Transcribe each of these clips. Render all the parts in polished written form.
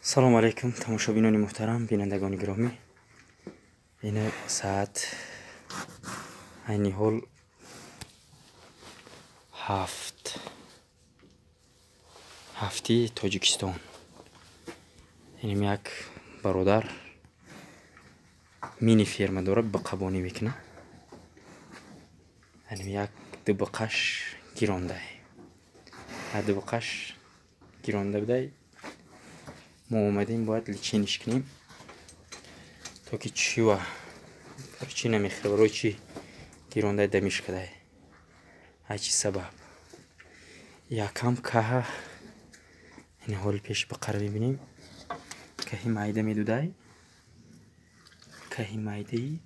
салому алайкум тамошобинони муҳтарам, бинандагони гиромӣ. Ина саат айни ҳол 7 Тоҷикистон. Иним як бародар мини ферма дорад, бақабонӣ мекунад. Иним як дубақаш гирондай. Дубақаш гиронда будай. ما اومدیم باید لیچینش کنیم تا که چی و چی نمیخوره برای چی گیرونده دمیش کده هیچی سبب یکم که این حال پیش بقره ببینیم که مایده میدوده که مایده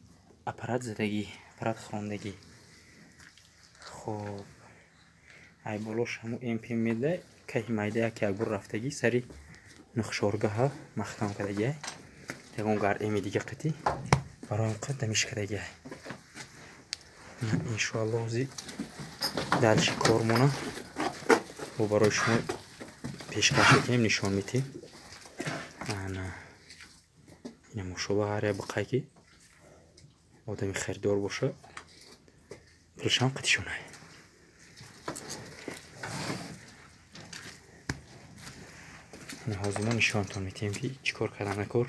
اپرات زدگی اپرات خواندگی خب ای بلوش همو امپی میده که مایده یکی اگر رفتگی سری نخشورگاه مخکم کردگی یکم گرمی دیگه قطعی برای این قطع دمیش کردگی انشاءالله زی دلش کارمونه و برای شما پیشکش کنیم نشان میتیم این مشابه هر بقایی که آدمی خریدار باشه پلشان قطعشونه هازمان نشانتون میتیم که چیکار کردن نکار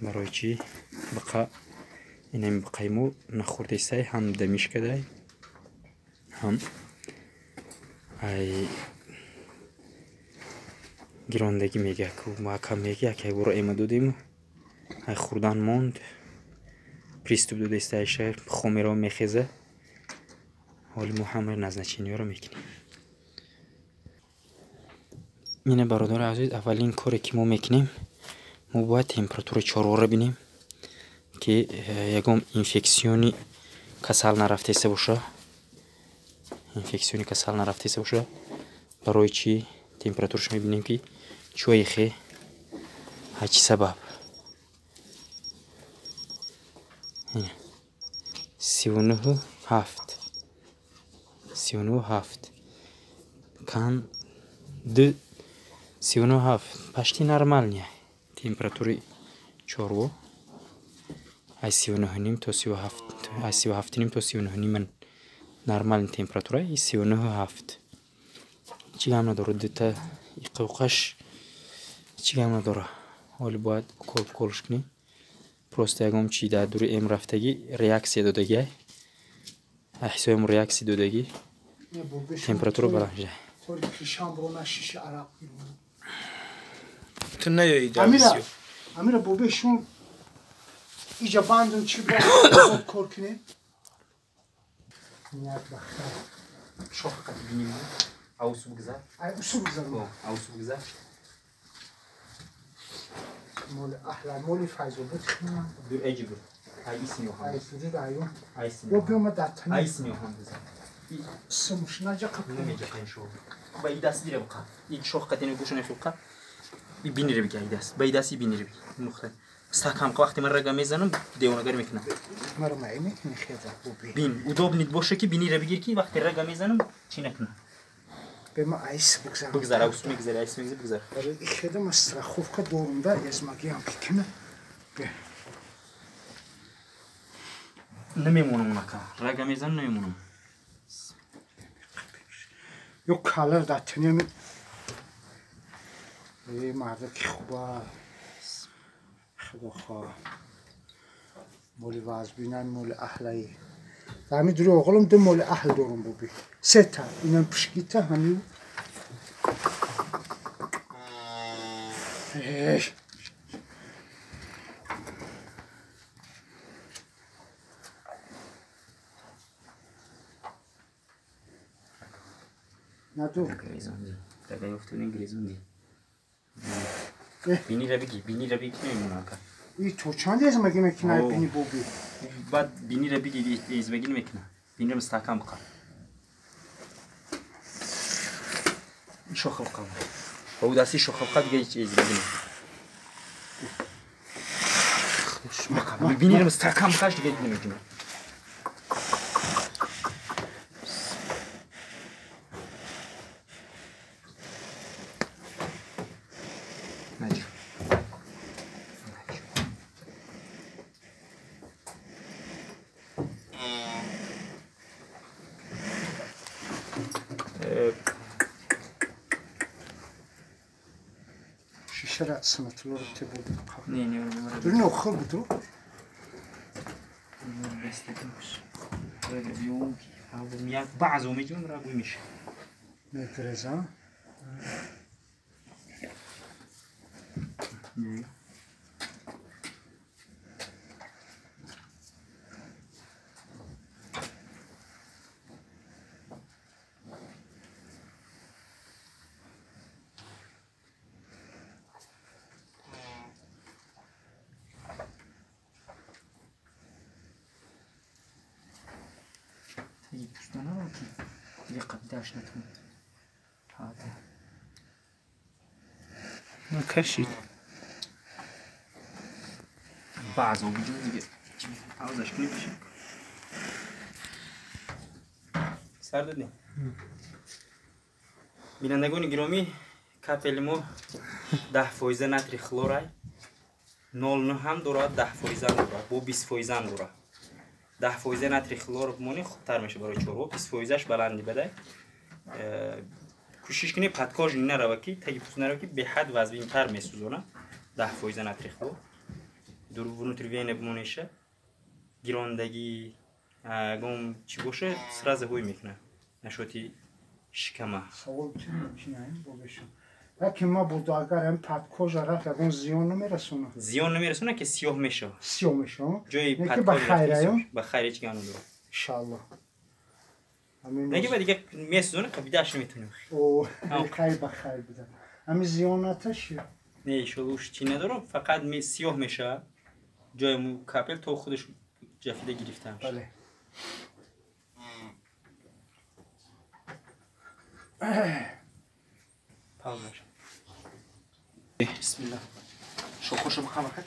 برای چی بقا اینم بقایمو نخورده سای هم دمیش کده هم ای گراندگی میگه که ما کم میگه که برو ایما دودیم ای خوردن موند پریستوب دوده استایش خومی رو میخیزه حالی ما همه نزنچینی رو میکنیم. اینه برادر عزیز اولین کاری که ما میکنیم ما باید تمپراتور چهار رو ببینیم که یکم اینفکسیونی کسل نرفته سه باشه برای چی تمپراتورش میبینیم که چوی خی هیچ سبب 39.7 کن 39.7 почти нормальная температура чорво ай 39.5 то 37 ай 37.5 то 39.5 нормальная температура и 39.7 чигам надора дита иқуқаш чигам надора ҳоли бояд колш кунем просто ягом чи дар дури эм рафтагӣ реаксия додагӣ ай ҳисобим реаксия додагӣ температура баланд шуда Amira bu beşun iyice bandın çıbra korkune. Niyat bakta. Çok katı bineyim. Avusu güzel. Ay usul güzel. Avusu güzel. Mol ahla mol fayzo butkhna. Dur ecibur. Ay ismi yok. Ay sizi dayo. Ay ismi. Yok yok datani. Ay ismi yok güzel. Sımşnaca kapı. Ne mece kan şu. Baydas dire baka. İlk şok katını kuşuna fuka. بینیره بگی دست باید دستی بینیره بگی نقطه استکام وقتی من رقم میزنم دیوانگر میکنم مرمایی میکنی خیلی خوبی بین ودوب نید باشه که بینیره بگیر کی وقتی رقم میزنم چی نکنم به ما ایس بگذار اوس میگذار ایس میگذار بگذار برای خیلی مسترخ خوب که دورنده از مگیم کنه نمیمونم اونکا رقم میزنم نمیمونم yok kalır da tünemi مرد که خوبه خدا خواه مولی وزبینن مولی اهلی دمی دوری اقلم ده مولی اهل دارم بو بی سه تا اینم پشکیته همیو ندو گریزوندی دقیقه افتونی گریزوندی بینی رو بگی نمیمونم که ای تو چند از مگه میکنه بینی بو بی بعد بینی رو بگی از بگی نمیکنه بینی رو مستحکم بکن شخل قم با او دستی شخل قم دیگه هیچ از بگی نمیکنه بینی رو مستحکم بکنش دیگه نمیکنه نجو شیشه را سنتلو رو تبود نه نه برین اخل بودو بعضو میجون را بوی میشه نکرزا تجي بستانا وكي يقداش نتمنى هذا ما كشيت بعضو بجون دیگه عاوزش کنی بشه سر دادیم بینندگان گرامی کپل ما 10% نتری خلورای 0.9 هم دارد 10% دارد با 20% دارد 10% نتری خلور بمونی خوبتر میشه برای چوربا 20%ش بلندی بده کوشش کنی پتکاج نرو کی تگی پوست نرو کی به حد وزن تر میسوزونه 10% نتری خلور دورو نوتریوین بمونیشه گیراندگی گم چی باشه سراز هوی میکنه نشوتی شکمه سوال چی میشینیم بگوشم لکن ما بود اگر هم پتکوژ رفت اون زیان نمیرسونه زیان نمیرسونه که سیاه میشه سیاه میشه جای نه که پتکاج بخیره به خیره چی گانو داره انشالله نگه بعد دیگه میسوزونه که بیداش نمیتونه او خیر بخیر بده همین زیانتش نه شلوش چی نداره فقط سیاه میشه جای مو کپل تو خودش جفیده گرفته میشه بله پاوز میشه بسم الله شو خوشم خواهم کرد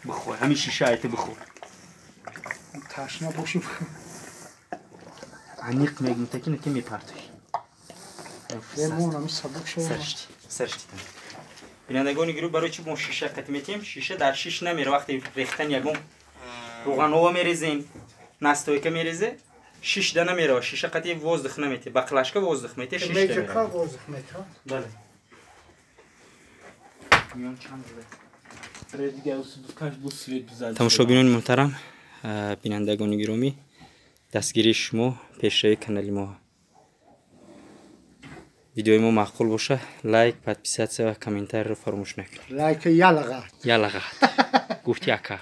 بخور همین شیشه ایت بخور تشنه باشی عمیق میگم تکی نکی میپرتوی لیمون هم سبک شد سرشتی بینندگان گروه برای چی با شیشه قطمیتیم شیشه در شیش نمیره وقتی ریختن یکم روغن هوا میریزیم نستوی که میریزه شیش دانه میره شیشه قطعی وزدخ نمیته بقلاشکه وزدخ میته شیش دانه میجه کا وزدخ میته بله میان چند تماشاگران محترم بینندگان گرامی دستگیری شما پیشروی کانال ما ویدیوی ما معقول باشه لایک подписаться و کامنتر رو فراموش نکنید لایک یلغت یلغت گفتی اکا